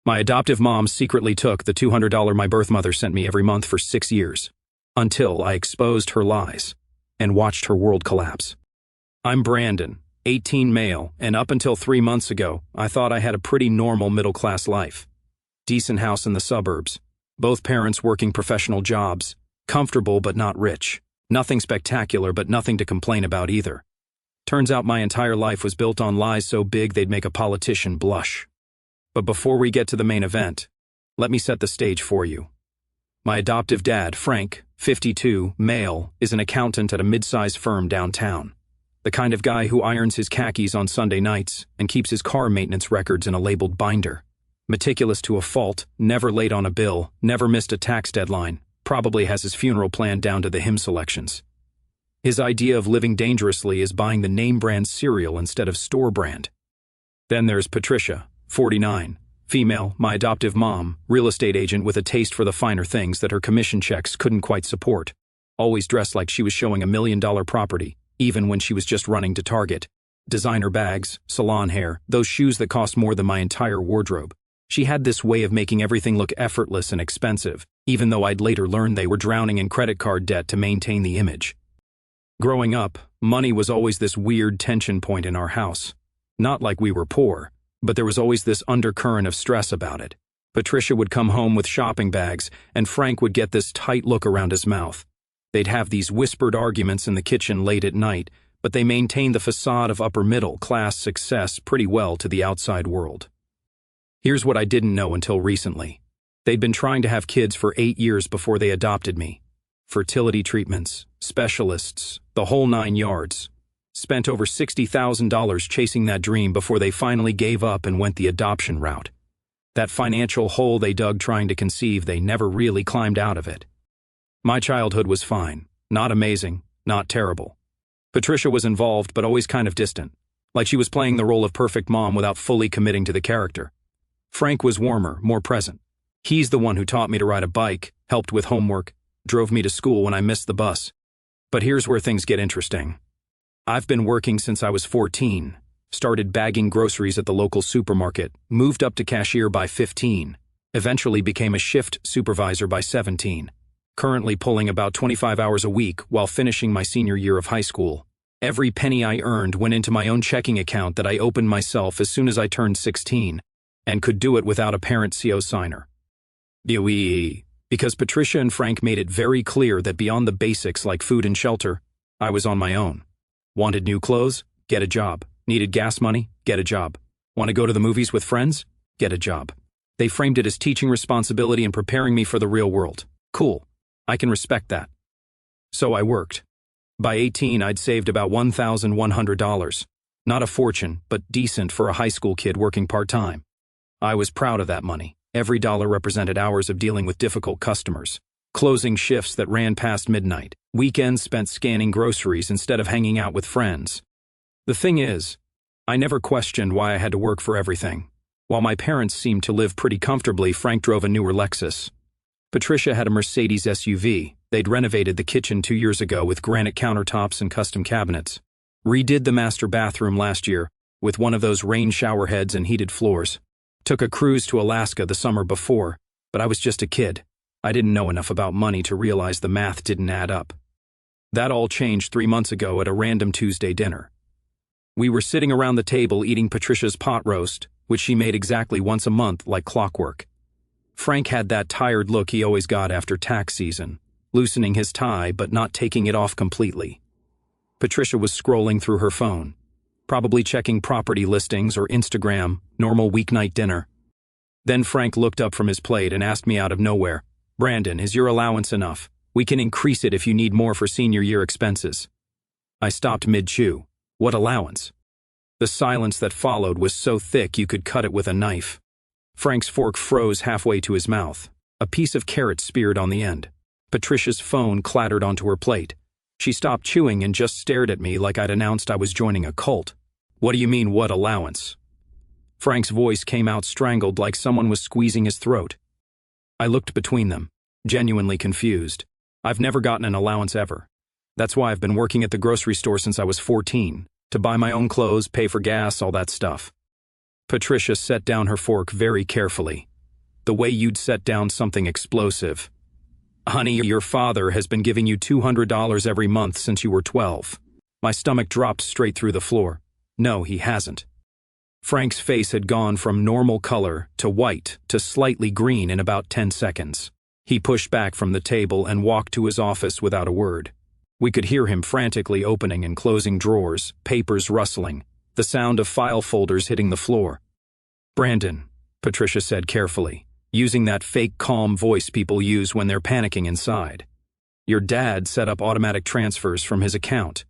My adoptive mom secretly took the $200 my birth mother sent me every month for 6 years, until I exposed her lies and watched her world collapse. I'm Brandon, 18 male, and up until 3 months ago, I thought I had a pretty normal middle-class life. Decent house in the suburbs, both parents working professional jobs, comfortable but not rich. Nothing spectacular, but nothing to complain about either. Turns out my entire life was built on lies so big they'd make a politician blush. But before we get to the main event, let me set the stage for you. My adoptive dad, Frank, 52, male, is an accountant at a mid-sized firm downtown. The kind of guy who irons his khakis on Sunday nights and keeps his car maintenance records in a labeled binder. Meticulous to a fault, never late on a bill, never missed a tax deadline, probably has his funeral planned down to the hymn selections. His idea of living dangerously is buying the name brand cereal instead of store brand. Then there's Patricia, 49, female, my adoptive mom, real estate agent with a taste for the finer things that her commission checks couldn't quite support. Always dressed like she was showing $1 million property, even when she was just running to Target. Designer bags, salon hair, those shoes that cost more than my entire wardrobe. She had this way of making everything look effortless and expensive, even though I'd later learned they were drowning in credit card debt to maintain the image. Growing up, money was always this weird tension point in our house. Not like we were poor, but there was always this undercurrent of stress about it. Patricia would come home with shopping bags, and Frank would get this tight look around his mouth. They'd have these whispered arguments in the kitchen late at night, but they maintained the facade of upper-middle-class success pretty well to the outside world. Here's what I didn't know until recently. They'd been trying to have kids for 8 years before they adopted me. Fertility treatments, specialists, the whole 9 yards. Spent over $60,000 chasing that dream before they finally gave up and went the adoption route. That financial hole they dug trying to conceive, they never really climbed out of it. My childhood was fine. Not amazing, not terrible. Patricia was involved, but always kind of distant. Like she was playing the role of perfect mom without fully committing to the character. Frank was warmer, more present. He's the one who taught me to ride a bike, helped with homework, drove me to school when I missed the bus. But here's where things get interesting. I've been working since I was 14, started bagging groceries at the local supermarket, moved up to cashier by 15, eventually became a shift supervisor by 17, currently pulling about 25 hours a week while finishing my senior year of high school. Every penny I earned went into my own checking account that I opened myself as soon as I turned 16, and could do it without a parent CO signer. Because Patricia and Frank made it very clear that beyond the basics like food and shelter, I was on my own. Wanted new clothes? Get a job. Needed gas money? Get a job. Want to go to the movies with friends? Get a job. They framed it as teaching responsibility and preparing me for the real world. Cool. I can respect that. So I worked. By 18, I'd saved about $1,100. Not a fortune, but decent for a high school kid working part-time. I was proud of that money. Every dollar represented hours of dealing with difficult customers, closing shifts that ran past midnight, weekends spent scanning groceries instead of hanging out with friends. The thing is, I never questioned why I had to work for everything. While my parents seemed to live pretty comfortably, Frank drove a newer Lexus. Patricia had a Mercedes SUV. They'd renovated the kitchen 2 years ago with granite countertops and custom cabinets. Redid the master bathroom last year with one of those rain shower heads and heated floors. Took a cruise to Alaska the summer before, but I was just a kid. I didn't know enough about money to realize the math didn't add up. That all changed 3 months ago at a random Tuesday dinner. We were sitting around the table eating Patricia's pot roast, which she made exactly once a month like clockwork. Frank had that tired look he always got after tax season, loosening his tie but not taking it off completely. Patricia was scrolling through her phone, probably checking property listings or Instagram, normal weeknight dinner. Then Frank looked up from his plate and asked me out of nowhere, "Brandon, is your allowance enough? We can increase it if you need more for senior year expenses." I stopped mid-chew. What allowance? The silence that followed was so thick you could cut it with a knife. Frank's fork froze halfway to his mouth. A piece of carrot speared on the end. Patricia's phone clattered onto her plate. She stopped chewing and just stared at me like I'd announced I was joining a cult. "What do you mean, what allowance?" Frank's voice came out strangled like someone was squeezing his throat. I looked between them, genuinely confused. I've never gotten an allowance ever. That's why I've been working at the grocery store since I was 14, to buy my own clothes, pay for gas, all that stuff. Patricia set down her fork very carefully, the way you'd set down something explosive. Honey, your father has been giving you $200 every month since you were 12. My stomach dropped straight through the floor. No, he hasn't. Frank's face had gone from normal color to white to slightly green in about 10 seconds. He pushed back from the table and walked to his office without a word. We could hear him frantically opening and closing drawers, papers rustling, the sound of file folders hitting the floor. "Brandon," Patricia said carefully, using that fake calm voice people use when they're panicking inside. "Your dad set up automatic transfers from his account.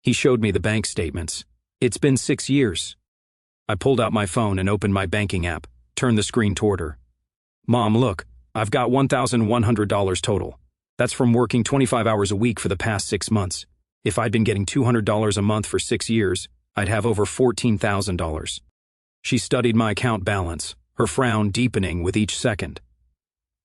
He showed me the bank statements. It's been 6 years." I pulled out my phone and opened my banking app, turned the screen toward her. "Mom, look, I've got $1,100 total. That's from working 25 hours a week for the past 6 months. If I'd been getting $200 a month for 6 years, I'd have over $14,000. She studied my account balance, her frown deepening with each second.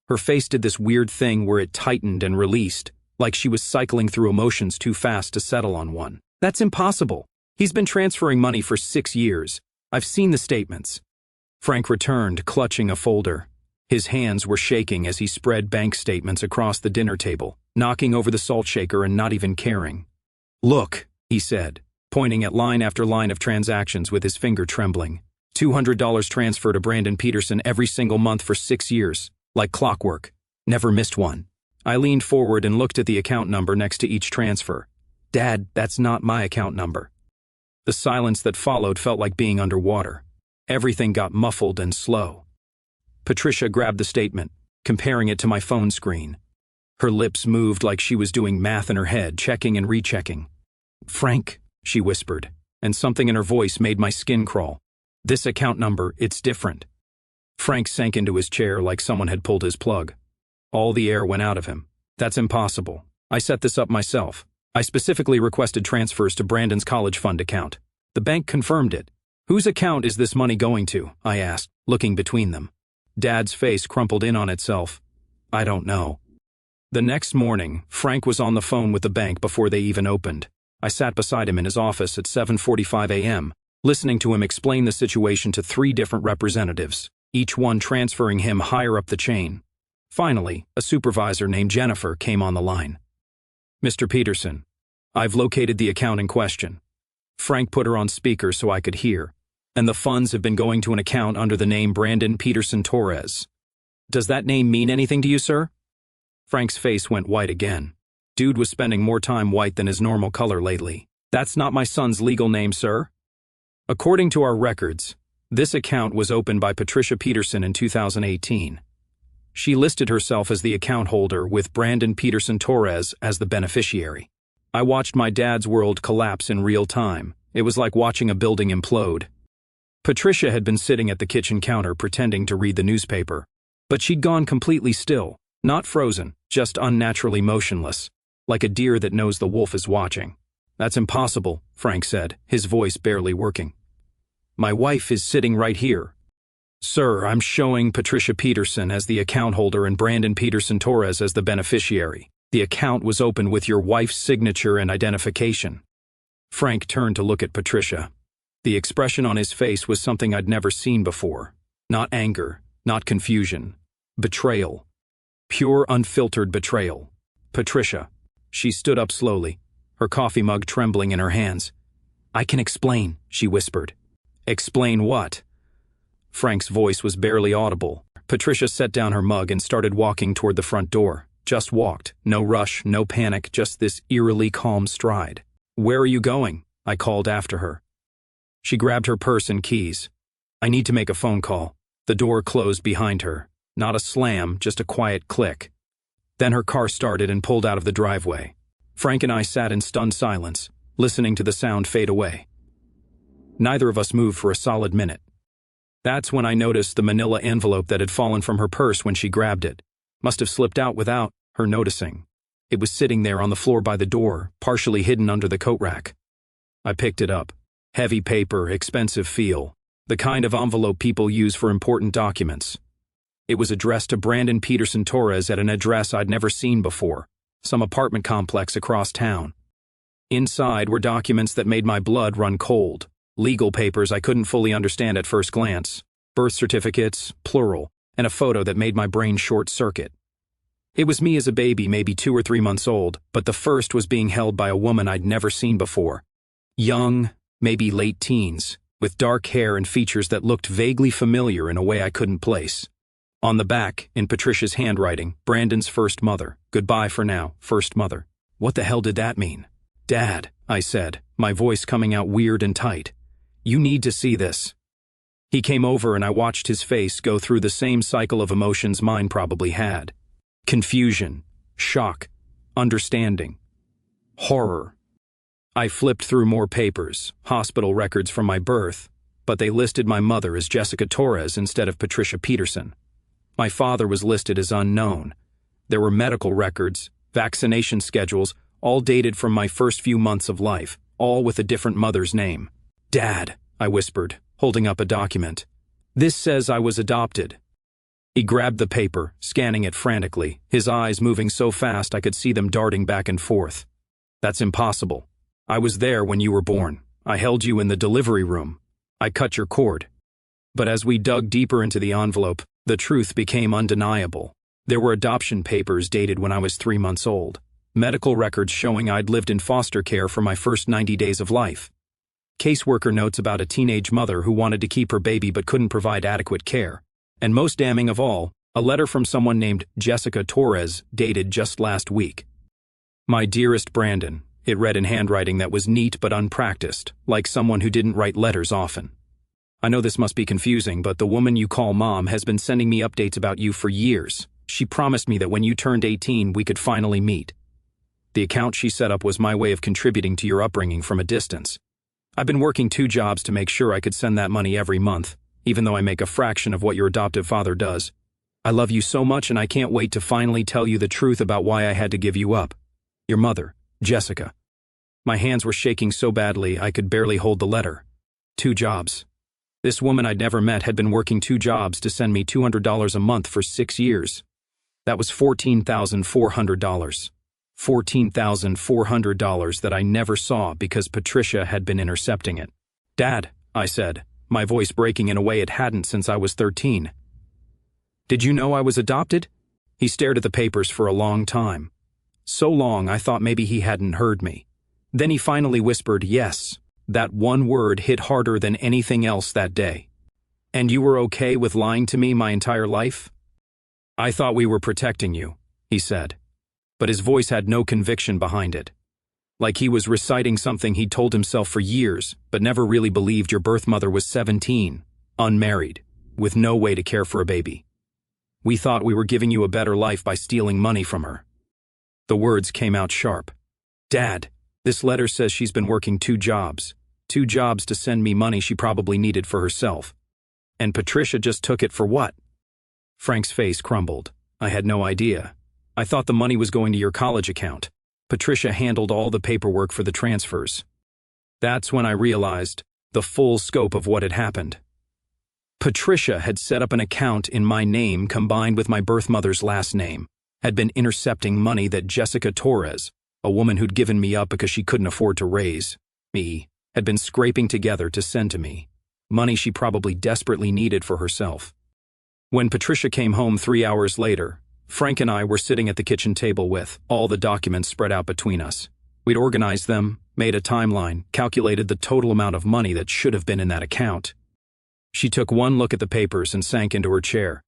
Her face did this weird thing where it tightened and released, like she was cycling through emotions too fast to settle on one. "That's impossible. He's been transferring money for 6 years. I've seen the statements." Frank returned, clutching a folder. His hands were shaking as he spread bank statements across the dinner table, knocking over the salt shaker and not even caring. "Look," he said, pointing at line after line of transactions with his finger trembling. $200 transfer to Brandon Peterson every single month for 6 years, like clockwork. Never missed one. I leaned forward and looked at the account number next to each transfer. "Dad, that's not my account number." The silence that followed felt like being underwater. Everything got muffled and slow. Patricia grabbed the statement, comparing it to my phone screen. Her lips moved like she was doing math in her head, checking and rechecking. "Frank," she whispered, and something in her voice made my skin crawl. "This account number, it's different." Frank sank into his chair like someone had pulled his plug. All the air went out of him. "That's impossible. I set this up myself. I specifically requested transfers to Brandon's college fund account. The bank confirmed it. Whose account is this money going to?" I asked, looking between them. Dad's face crumpled in on itself. "I don't know." The next morning, Frank was on the phone with the bank before they even opened. I sat beside him in his office at 7:45 a.m., listening to him explain the situation to 3 different representatives, each one transferring him higher up the chain. Finally, a supervisor named Jennifer came on the line. "Mr. Peterson, I've located the account in question." Frank put her on speaker so I could hear. "And the funds have been going to an account under the name Brandon Peterson Torres. Does that name mean anything to you, sir?" Frank's face went white again. Dude was spending more time white than his normal color lately. "That's not my son's legal name, sir." According to our records, this account was opened by Patricia Peterson in 2018. She listed herself as the account holder with Brandon Peterson Torres as the beneficiary. I watched my dad's world collapse in real time. It was like watching a building implode. Patricia had been sitting at the kitchen counter pretending to read the newspaper, but she'd gone completely still, not frozen, just unnaturally motionless, like a deer that knows the wolf is watching. "That's impossible," Frank said, his voice barely working. "My wife is sitting right here." "Sir, I'm showing Patricia Peterson as the account holder and Brandon Peterson Torres as the beneficiary. The account was opened with your wife's signature and identification." Frank turned to look at Patricia. The expression on his face was something I'd never seen before. Not anger, not confusion. Betrayal. Pure, unfiltered betrayal. "Patricia." She stood up slowly, her coffee mug trembling in her hands. "I can explain," she whispered. "Explain what?" Frank's voice was barely audible. Patricia set down her mug and started walking toward the front door. Just walked. No rush, no panic, just this eerily calm stride. "Where are you going?" I called after her. She grabbed her purse and keys. "I need to make a phone call." The door closed behind her. Not a slam, just a quiet click. Then her car started and pulled out of the driveway. Frank and I sat in stunned silence, listening to the sound fade away. Neither of us moved for a solid minute. That's when I noticed the manila envelope that had fallen from her purse when she grabbed it. Must have slipped out without her noticing. It was sitting there on the floor by the door, partially hidden under the coat rack. I picked it up. Heavy paper, expensive feel. The kind of envelope people use for important documents. It was addressed to Brandon Peterson Torres at an address I'd never seen before, some apartment complex across town. Inside were documents that made my blood run cold. Legal papers I couldn't fully understand at first glance. Birth certificates, plural, and a photo that made my brain short-circuit. It was me as a baby, maybe 2 or 3 months old, but the first was being held by a woman I'd never seen before. Young, maybe late teens, with dark hair and features that looked vaguely familiar in a way I couldn't place. On the back, in Patricia's handwriting, Brandon's first mother. Goodbye for now, first mother. What the hell did that mean? Dad, I said, my voice coming out weird and tight. You need to see this. He came over and I watched his face go through the same cycle of emotions mine probably had. Confusion, shock, understanding, horror. I flipped through more papers, hospital records from my birth, but they listed my mother as Jessica Torres instead of Patricia Peterson. My father was listed as unknown. There were medical records, vaccination schedules, all dated from my first few months of life, all with a different mother's name. Dad, I whispered, holding up a document. This says I was adopted. He grabbed the paper, scanning it frantically, his eyes moving so fast I could see them darting back and forth. That's impossible. I was there when you were born. I held you in the delivery room. I cut your cord. But as we dug deeper into the envelope, the truth became undeniable. There were adoption papers dated when I was 3 months old. Medical records showing I'd lived in foster care for my first 90 days of life. Caseworker notes about a teenage mother who wanted to keep her baby but couldn't provide adequate care. And most damning of all, a letter from someone named Jessica Torres, dated just last week. My dearest Brandon, it read in handwriting that was neat but unpracticed, like someone who didn't write letters often. I know this must be confusing, but the woman you call Mom has been sending me updates about you for years. She promised me that when you turned 18, we could finally meet. The account she set up was my way of contributing to your upbringing from a distance. I've been working 2 jobs to make sure I could send that money every month, even though I make a fraction of what your adoptive father does. I love you so much and I can't wait to finally tell you the truth about why I had to give you up. Your mother, Jessica. My hands were shaking so badly I could barely hold the letter. 2 jobs. This woman I'd never met had been working 2 jobs to send me $200 a month for 6 years. That was $14,400. $14,400 that I never saw because Patricia had been intercepting it. Dad, I said, my voice breaking in a way it hadn't since I was 13. Did you know I was adopted? He stared at the papers for a long time. So long I thought maybe he hadn't heard me. Then he finally whispered yes. That one word hit harder than anything else that day. And you were okay with lying to me my entire life? I thought we were protecting you, he said. But his voice had no conviction behind it. Like he was reciting something he'd told himself for years, but never really believed your birth mother was 17, unmarried, with no way to care for a baby. We thought we were giving you a better life by stealing money from her. The words came out sharp. Dad, this letter says she's been working 2 jobs. 2 jobs to send me money she probably needed for herself. And Patricia just took it for what? Frank's face crumbled. I had no idea. I thought the money was going to your college account. Patricia handled all the paperwork for the transfers. That's when I realized the full scope of what had happened. Patricia had set up an account in my name combined with my birth mother's last name, had been intercepting money that Jessica Torres, a woman who'd given me up because she couldn't afford to raise me, had been scraping together to send to me, money she probably desperately needed for herself. When Patricia came home 3 hours later, Frank and I were sitting at the kitchen table with all the documents spread out between us. We'd organized them, made a timeline, calculated the total amount of money that should have been in that account. She took one look at the papers and sank into her chair.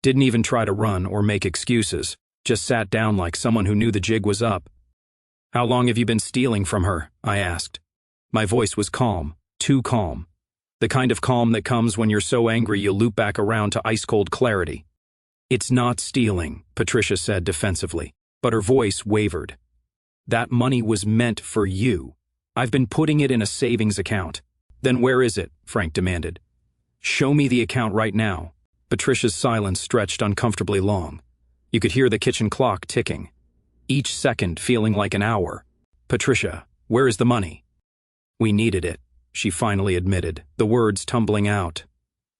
Didn't even try to run or make excuses, just sat down like someone who knew the jig was up. How long have you been stealing from her? I asked. My voice was calm, too calm. The kind of calm that comes when you're so angry you loop back around to ice-cold clarity. It's not stealing, Patricia said defensively, but her voice wavered. That money was meant for you. I've been putting it in a savings account. Then where is it? Frank demanded. Show me the account right now. Patricia's silence stretched uncomfortably long. You could hear the kitchen clock ticking, each second feeling like an hour. Patricia, where is the money? We needed it, she finally admitted, the words tumbling out.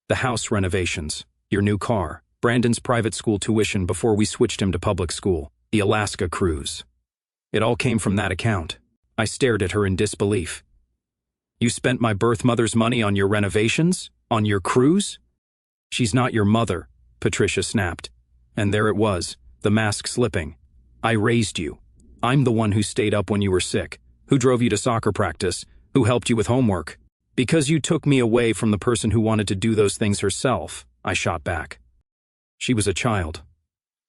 The house renovations, your new car, Brandon's private school tuition before we switched him to public school, the Alaska cruise. It all came from that account. I stared at her in disbelief. You spent my birth mother's money on your renovations? On your cruise? She's not your mother, Patricia snapped. And there it was, the mask slipping. I raised you. I'm the one who stayed up when you were sick, who drove you to soccer practice, who helped you with homework. Because you took me away from the person who wanted to do those things herself, I shot back. She was a child.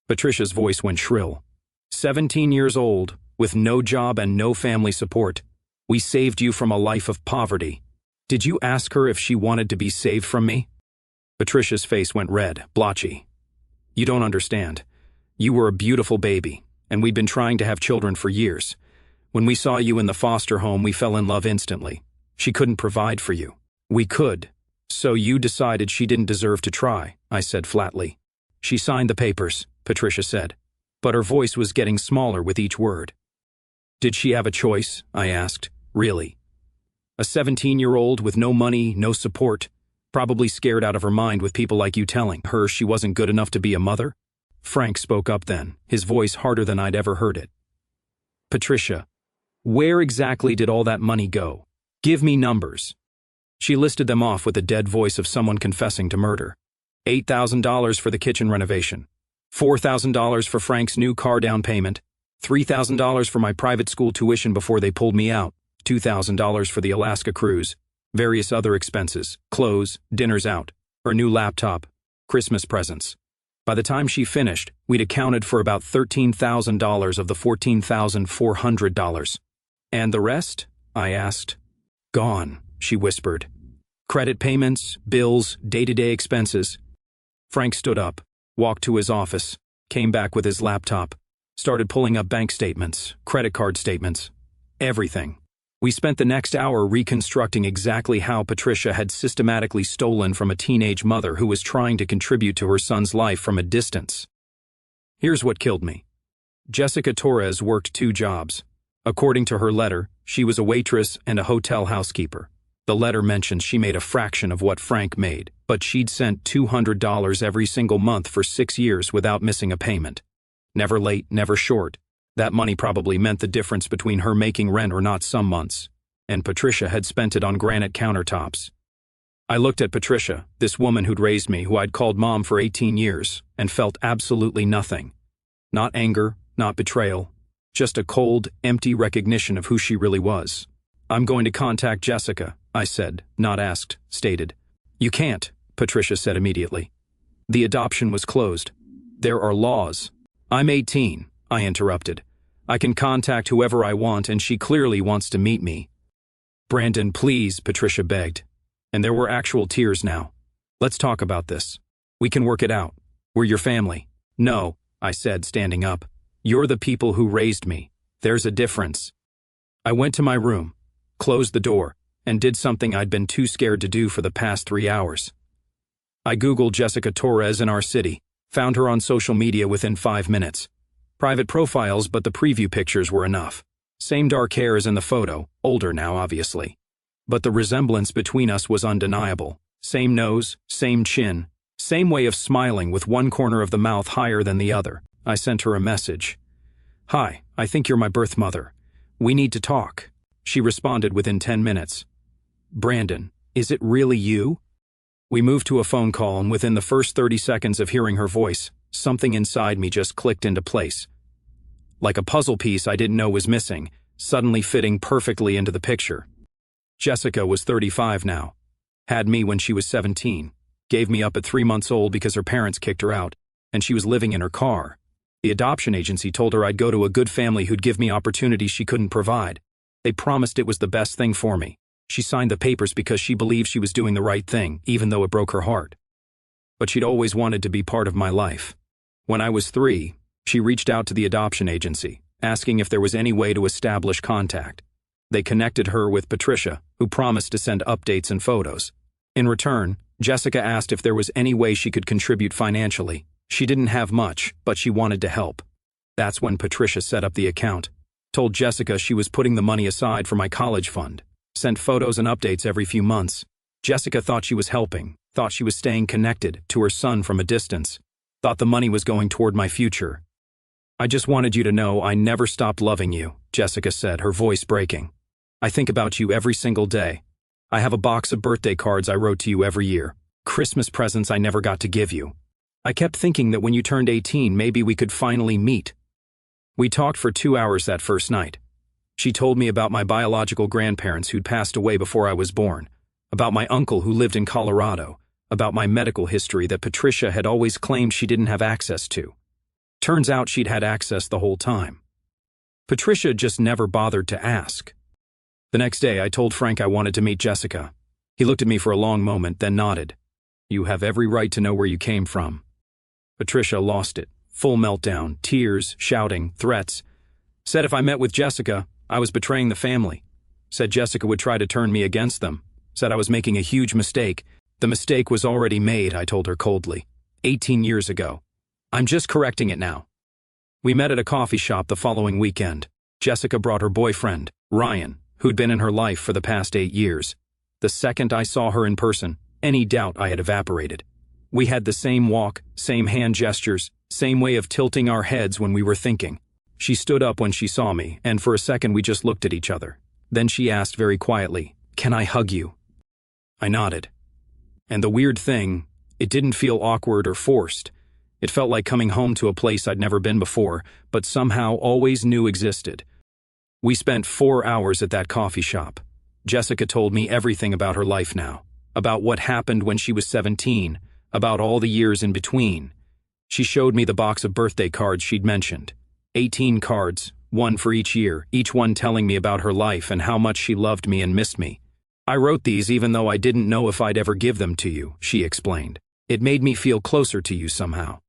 Patricia's voice went shrill. 17 years old, with no job and no family support. We saved you from a life of poverty. Did you ask her if she wanted to be saved from me? Patricia's face went red, blotchy. You don't understand. You were a beautiful baby, and we'd been trying to have children for years. When we saw you in the foster home, we fell in love instantly. She couldn't provide for you. We could. So you decided she didn't deserve to try, I said flatly. She signed the papers, Patricia said, but her voice was getting smaller with each word. Did she have a choice? I asked. Really? A 17-year-old with no money, no support, probably scared out of her mind with people like you telling her she wasn't good enough to be a mother? Frank spoke up then, his voice harder than I'd ever heard it. Patricia, where exactly did all that money go? Give me numbers. She listed them off with the dead voice of someone confessing to murder. $8,000 for the kitchen renovation, $4,000 for Frank's new car down payment, $3,000 for my private school tuition before they pulled me out, $2,000 for the Alaska cruise, various other expenses, clothes, dinners out, her new laptop, Christmas presents. By the time she finished, we'd accounted for about $13,000 of the $14,400. And the rest? I asked. Gone, she whispered. Credit payments, bills, day-to-day expenses. Frank stood up, walked to his office, came back with his laptop, started pulling up bank statements, credit card statements, everything. We spent the next hour reconstructing exactly how Patricia had systematically stolen from a teenage mother who was trying to contribute to her son's life from a distance. Here's what killed me. Jessica Torres worked 2 jobs. According to her letter, she was a waitress and a hotel housekeeper. The letter mentions she made a fraction of what Frank made, but she'd sent $200 every single month for 6 years without missing a payment. Never late, never short. That money probably meant the difference between her making rent or not some months, and Patricia had spent it on granite countertops. I looked at Patricia, this woman who'd raised me, who I'd called mom for 18 years, and felt absolutely nothing. Not anger, not betrayal, just a cold, empty recognition of who she really was. I'm going to contact Jessica, I said, not asked, stated. You can't, Patricia said immediately. The adoption was closed. There are laws. I'm 18. I interrupted. I can contact whoever I want, and she clearly wants to meet me. Brandon, please, Patricia begged. And there were actual tears now. Let's talk about this. We can work it out. We're your family. No, I said, standing up. You're the people who raised me. There's a difference. I went to my room, closed the door, and did something I'd been too scared to do for the past 3 hours. I Googled Jessica Torres in our city, found her on social media within 5 minutes. Private profiles, but the preview pictures were enough. Same dark hair as in the photo, older now obviously. But the resemblance between us was undeniable. Same nose, same chin, same way of smiling with one corner of the mouth higher than the other. I sent her a message. Hi, I think you're my birth mother. We need to talk. She responded within 10 minutes. Brandon, is it really you? We moved to a phone call, and within the first 30 seconds of hearing her voice, something inside me just clicked into place. Like a puzzle piece I didn't know was missing, suddenly fitting perfectly into the picture. Jessica was 35 now. Had me when she was 17. Gave me up at 3 months old because her parents kicked her out, and she was living in her car. The adoption agency told her I'd go to a good family who'd give me opportunities she couldn't provide. They promised it was the best thing for me. She signed the papers because she believed she was doing the right thing, even though it broke her heart. But she'd always wanted to be part of my life. When I was 3, she reached out to the adoption agency, asking if there was any way to establish contact. They connected her with Patricia, who promised to send updates and photos. In return, Jessica asked if there was any way she could contribute financially. She didn't have much, but she wanted to help. That's when Patricia set up the account, told Jessica she was putting the money aside for my college fund, sent photos and updates every few months. Jessica thought she was helping, thought she was staying connected to her son from a distance, thought the money was going toward my future. I just wanted you to know I never stopped loving you, Jessica said, her voice breaking. I think about you every single day. I have a box of birthday cards I wrote to you every year, Christmas presents I never got to give you. I kept thinking that when you turned 18, maybe we could finally meet. We talked for 2 hours that first night. She told me about my biological grandparents who'd passed away before I was born, about my uncle who lived in Colorado, about my medical history that Patricia had always claimed she didn't have access to. Turns out she'd had access the whole time. Patricia just never bothered to ask. The next day, I told Frank I wanted to meet Jessica. He looked at me for a long moment, then nodded. You have every right to know where you came from. Patricia lost it. Full meltdown, tears, shouting, threats. Said if I met with Jessica, I was betraying the family. Said Jessica would try to turn me against them. Said I was making a huge mistake. The mistake was already made, I told her coldly. 18 years ago. I'm just correcting it now. We met at a coffee shop the following weekend. Jessica brought her boyfriend, Ryan, who'd been in her life for the past 8 years. The second I saw her in person, any doubt I had evaporated. We had the same walk, same hand gestures, same way of tilting our heads when we were thinking. She stood up when she saw me, and for a second we just looked at each other. Then she asked very quietly, "Can I hug you?" I nodded. And the weird thing, it didn't feel awkward or forced. It felt like coming home to a place I'd never been before, but somehow always knew existed. We spent 4 hours at that coffee shop. Jessica told me everything about her life now, about what happened when she was 17, about all the years in between. She showed me the box of birthday cards she'd mentioned. 18 cards, one for each year, each one telling me about her life and how much she loved me and missed me. I wrote these even though I didn't know if I'd ever give them to you, she explained. It made me feel closer to you somehow.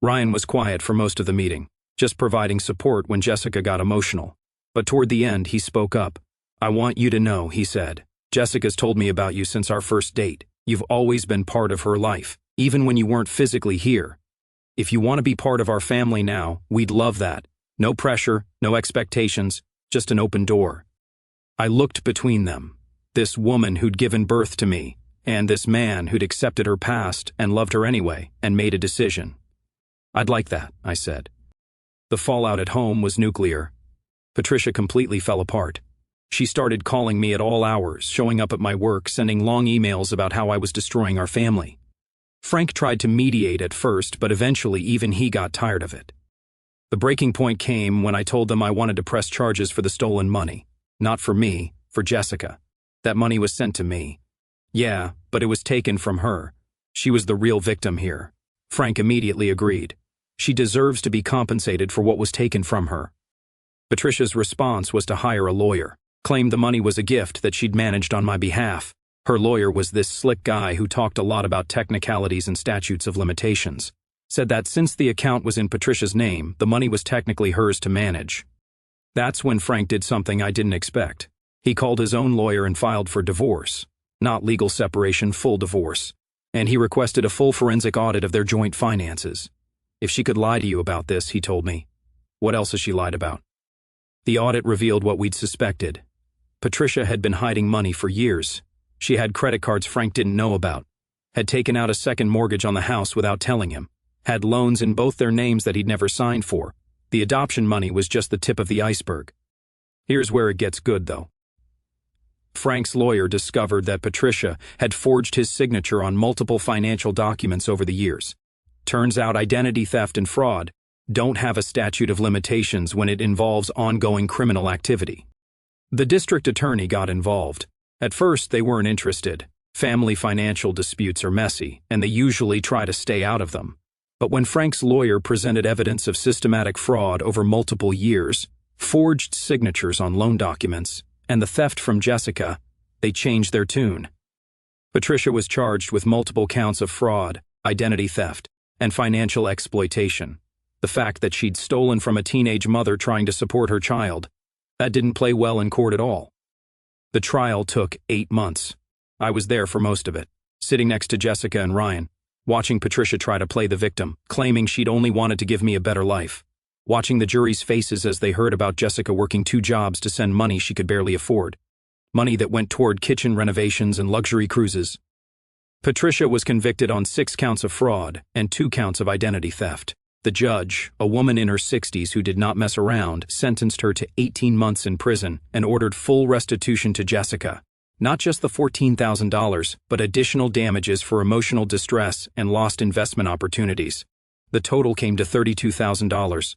Ryan was quiet for most of the meeting, just providing support when Jessica got emotional. But toward the end, he spoke up. I want you to know, he said. Jessica's told me about you since our first date. You've always been part of her life, even when you weren't physically here. If you want to be part of our family now, we'd love that. No pressure, no expectations, just an open door. I looked between them. This woman who'd given birth to me, and this man who'd accepted her past and loved her anyway, and made a decision. I'd like that, I said. The fallout at home was nuclear. Patricia completely fell apart. She started calling me at all hours, showing up at my work, sending long emails about how I was destroying our family. Frank tried to mediate at first, but eventually even he got tired of it. The breaking point came when I told them I wanted to press charges for the stolen money. Not for me, for Jessica. That money was sent to me. Yeah, but it was taken from her. She was the real victim here. Frank immediately agreed. She deserves to be compensated for what was taken from her. Patricia's response was to hire a lawyer, claimed the money was a gift that she'd managed on my behalf. Her lawyer was this slick guy who talked a lot about technicalities and statutes of limitations. Said that since the account was in Patricia's name, the money was technically hers to manage. That's when Frank did something I didn't expect. He called his own lawyer and filed for divorce. Not legal separation, full divorce. And he requested a full forensic audit of their joint finances. If she could lie to you about this, he told me. What else has she lied about? The audit revealed what we'd suspected. Patricia had been hiding money for years. She had credit cards Frank didn't know about, had taken out a second mortgage on the house without telling him, had loans in both their names that he'd never signed for. The adoption money was just the tip of the iceberg. Here's where it gets good, though. Frank's lawyer discovered that Patricia had forged his signature on multiple financial documents over the years. Turns out identity theft and fraud don't have a statute of limitations when it involves ongoing criminal activity. The district attorney got involved. At first, they weren't interested. Family financial disputes are messy, and they usually try to stay out of them. But when Frank's lawyer presented evidence of systematic fraud over multiple years, forged signatures on loan documents, and the theft from Jessica, they changed their tune. Patricia was charged with multiple counts of fraud, identity theft, and financial exploitation. The fact that she'd stolen from a teenage mother trying to support her child, that didn't play well in court at all. The trial took 8 months. I was there for most of it, sitting next to Jessica and Ryan, watching Patricia try to play the victim, claiming she'd only wanted to give me a better life, watching the jury's faces as they heard about Jessica working 2 jobs to send money she could barely afford, money that went toward kitchen renovations and luxury cruises. Patricia was convicted on 6 counts of fraud and 2 counts of identity theft. The judge, a woman in her 60s who did not mess around, sentenced her to 18 months in prison and ordered full restitution to Jessica. Not just the $14,000, but additional damages for emotional distress and lost investment opportunities. The total came to $32,000.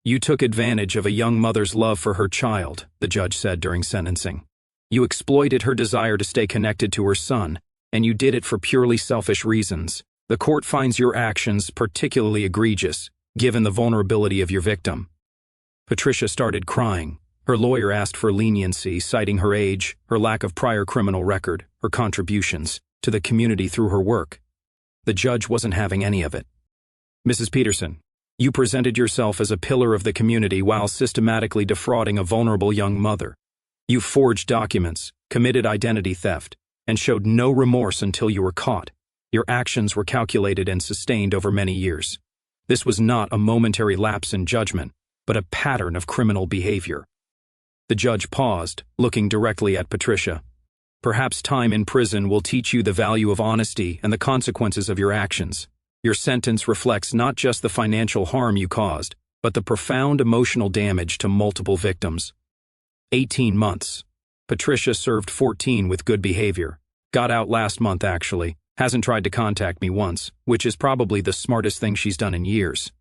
You took advantage of a young mother's love for her child, the judge said during sentencing. You exploited her desire to stay connected to her son, and you did it for purely selfish reasons. The court finds your actions particularly egregious, given the vulnerability of your victim. Patricia started crying. Her lawyer asked for leniency, citing her age, her lack of prior criminal record, her contributions to the community through her work. The judge wasn't having any of it. Mrs. Peterson, you presented yourself as a pillar of the community while systematically defrauding a vulnerable young mother. You forged documents, committed identity theft, and showed no remorse until you were caught. Your actions were calculated and sustained over many years. This was not a momentary lapse in judgment, but a pattern of criminal behavior. The judge paused, looking directly at Patricia. Perhaps time in prison will teach you the value of honesty and the consequences of your actions. Your sentence reflects not just the financial harm you caused, but the profound emotional damage to multiple victims. 18 months. Patricia served 14 with good behavior. Got out last month, actually. Hasn't tried to contact me once, which is probably the smartest thing she's done in years.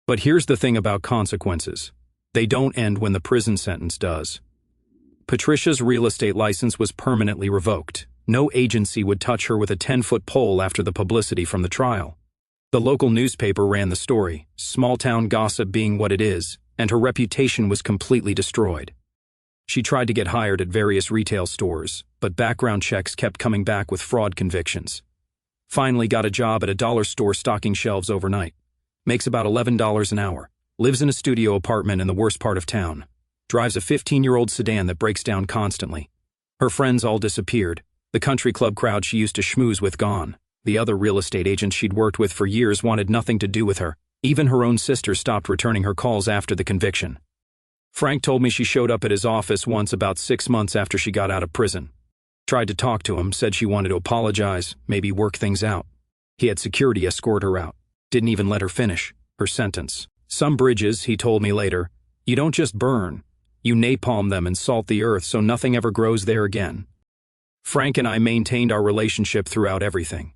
But here's the thing about consequences. They don't end when the prison sentence does. Patricia's real estate license was permanently revoked. No agency would touch her with a 10-foot pole after the publicity from the trial. The local newspaper ran the story, small-town gossip being what it is, and her reputation was completely destroyed. She tried to get hired at various retail stores, but background checks kept coming back with fraud convictions. Finally got a job at a dollar store stocking shelves overnight. Makes about $11 an hour. Lives in a studio apartment in the worst part of town. Drives a 15-year-old sedan that breaks down constantly. Her friends all disappeared. The country club crowd she used to schmooze with gone. The other real estate agents she'd worked with for years wanted nothing to do with her. Even her own sister stopped returning her calls after the conviction. Frank told me she showed up at his office once about 6 months after she got out of prison. Tried to talk to him, said she wanted to apologize, maybe work things out. He had security escort her out. Didn't even let her finish her sentence. Some bridges, he told me later, you don't just burn, you napalm them and salt the earth so nothing ever grows there again. Frank and I maintained our relationship throughout everything.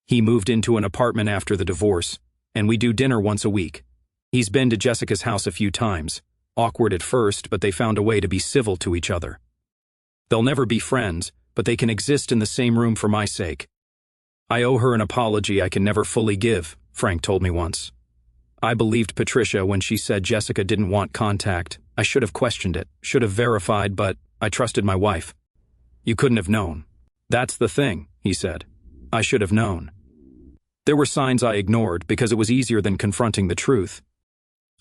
He moved into an apartment after the divorce, and we do dinner once a week. He's been to Jessica's house a few times. Awkward at first, but they found a way to be civil to each other. They'll never be friends, but they can exist in the same room for my sake. I owe her an apology I can never fully give, Frank told me once. I believed Patricia when she said Jessica didn't want contact. I should have questioned it, should have verified, but I trusted my wife. You couldn't have known. That's the thing, he said. I should have known. There were signs I ignored because it was easier than confronting the truth.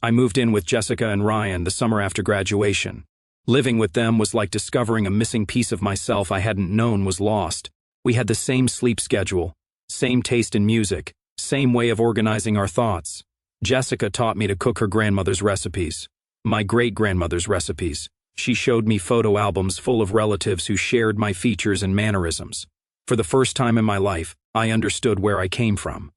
I moved in with Jessica and Ryan the summer after graduation. Living with them was like discovering a missing piece of myself I hadn't known was lost. We had the same sleep schedule, same taste in music, same way of organizing our thoughts. Jessica taught me to cook her grandmother's recipes, my great-grandmother's recipes. She showed me photo albums full of relatives who shared my features and mannerisms. For the first time in my life, I understood where I came from.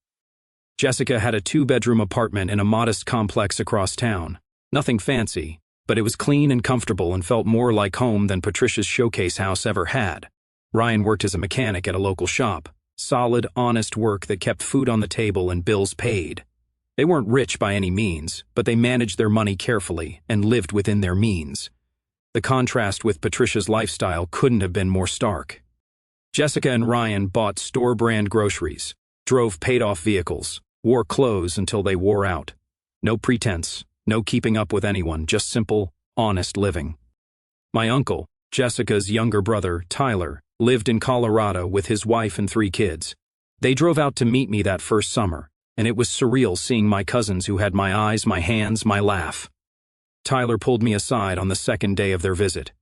Jessica had a 2-bedroom apartment in a modest complex across town. Nothing fancy, but it was clean and comfortable and felt more like home than Patricia's showcase house ever had. Ryan worked as a mechanic at a local shop. Solid, honest work that kept food on the table and bills paid. They weren't rich by any means, but they managed their money carefully and lived within their means. The contrast with Patricia's lifestyle couldn't have been more stark. Jessica and Ryan bought store-brand groceries, drove paid-off vehicles, wore clothes until they wore out. No pretense, no keeping up with anyone, just simple, honest living. My uncle, Jessica's younger brother, Tyler, lived in Colorado with his wife and 3 kids. They drove out to meet me that first summer, and it was surreal seeing my cousins who had my eyes, my hands, my laugh. Tyler pulled me aside on the second day of their visit.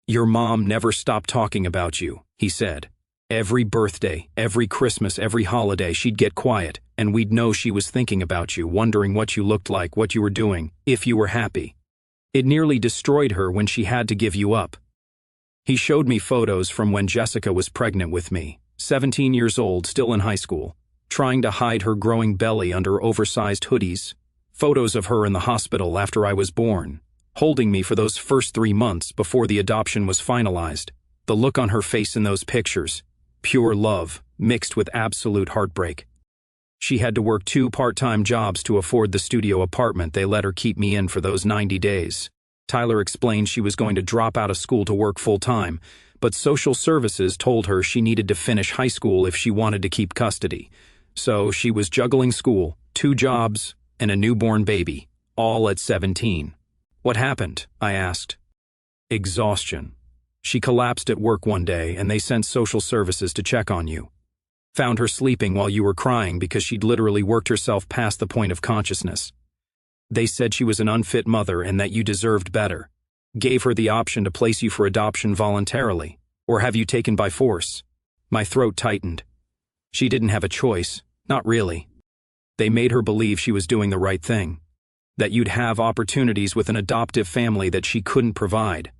"Your mom never stopped talking about you," he said. "Every birthday, every Christmas, every holiday, she'd get quiet, and we'd know she was thinking about you, wondering what you looked like, what you were doing, if you were happy. It nearly destroyed her when she had to give you up." He showed me photos from when Jessica was pregnant with me, 17 years old, still in high school, trying to hide her growing belly under oversized hoodies. Photos of her in the hospital after I was born, holding me for those first 3 months before the adoption was finalized. The look on her face in those pictures, pure love, mixed with absolute heartbreak. She had to work 2 part-time jobs to afford the studio apartment they let her keep me in for those 90 days. Tyler explained she was going to drop out of school to work full-time, but social services told her she needed to finish high school if she wanted to keep custody. So she was juggling school, 2 jobs, and a newborn baby, all at 17. What happened? I asked. Exhaustion. She collapsed at work one day and they sent social services to check on you. Found her sleeping while you were crying because she'd literally worked herself past the point of consciousness. They said she was an unfit mother and that you deserved better. Gave her the option to place you for adoption voluntarily, or have you taken by force. My throat tightened. She didn't have a choice, not really. They made her believe she was doing the right thing, that you'd have opportunities with an adoptive family that she couldn't provide.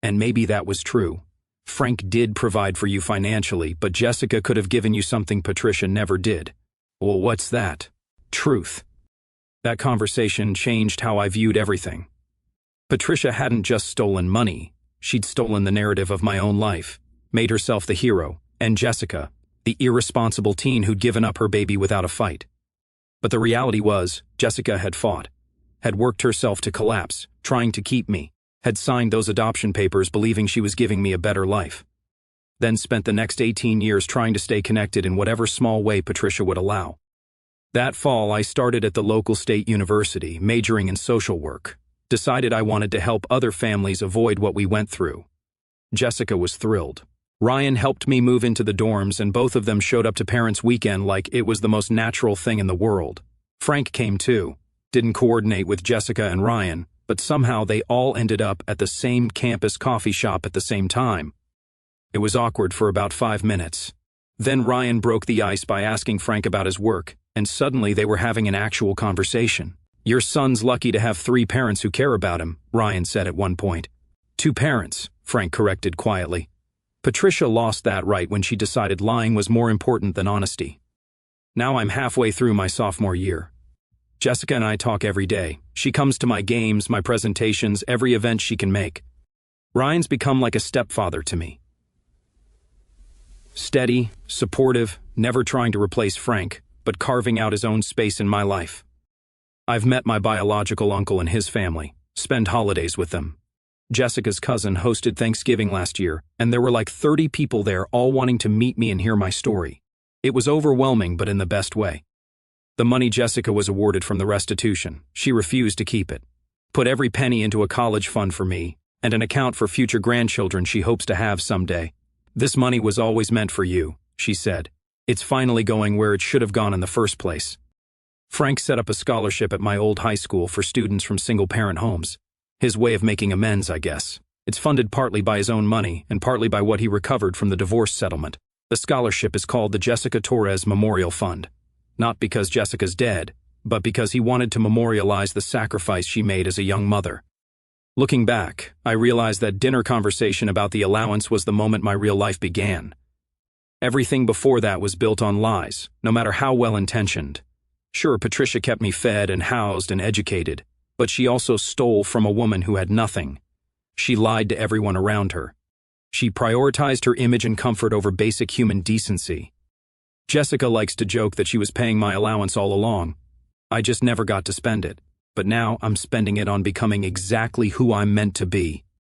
And maybe that was true. Frank did provide for you financially, but Jessica could have given you something Patricia never did. Well, what's that? Truth. That conversation changed how I viewed everything. Patricia hadn't just stolen money, she'd stolen the narrative of my own life, made herself the hero, and Jessica, the irresponsible teen who'd given up her baby without a fight. But the reality was, Jessica had fought, had worked herself to collapse, trying to keep me, had signed those adoption papers believing she was giving me a better life. Then spent the next 18 years trying to stay connected in whatever small way Patricia would allow. That fall, I started at the local state university, majoring in social work. Decided I wanted to help other families avoid what we went through. Jessica was thrilled. Ryan helped me move into the dorms and both of them showed up to parents' weekend like it was the most natural thing in the world. Frank came too. Didn't coordinate with Jessica and Ryan, but somehow they all ended up at the same campus coffee shop at the same time. It was awkward for about 5 minutes. Then Ryan broke the ice by asking Frank about his work, and suddenly they were having an actual conversation. Your son's lucky to have 3 parents who care about him, Ryan said at one point. 2 parents, Frank corrected quietly. Patricia lost that right when she decided lying was more important than honesty. Now I'm halfway through my sophomore year. Jessica and I talk every day. She comes to my games, my presentations, every event she can make. Ryan's become like a stepfather to me. Steady, supportive, never trying to replace Frank, but carving out his own space in my life. I've met my biological uncle and his family, spend holidays with them. Jessica's cousin hosted Thanksgiving last year, and there were like 30 people there all wanting to meet me and hear my story. It was overwhelming, but in the best way. The money Jessica was awarded from the restitution, she refused to keep it. Put every penny into a college fund for me, and an account for future grandchildren she hopes to have someday. This money was always meant for you, she said. It's finally going where it should have gone in the first place. Frank set up a scholarship at my old high school for students from single-parent homes. His way of making amends, I guess. It's funded partly by his own money and partly by what he recovered from the divorce settlement. The scholarship is called the Jessica Torres Memorial Fund. Not because Jessica's dead, but because he wanted to memorialize the sacrifice she made as a young mother. Looking back, I realized that dinner conversation about the allowance was the moment my real life began. Everything before that was built on lies, no matter how well-intentioned. Sure, Patricia kept me fed and housed and educated, but she also stole from a woman who had nothing. She lied to everyone around her. She prioritized her image and comfort over basic human decency. Jessica likes to joke that she was paying my allowance all along. I just never got to spend it, but now I'm spending it on becoming exactly who I'm meant to be.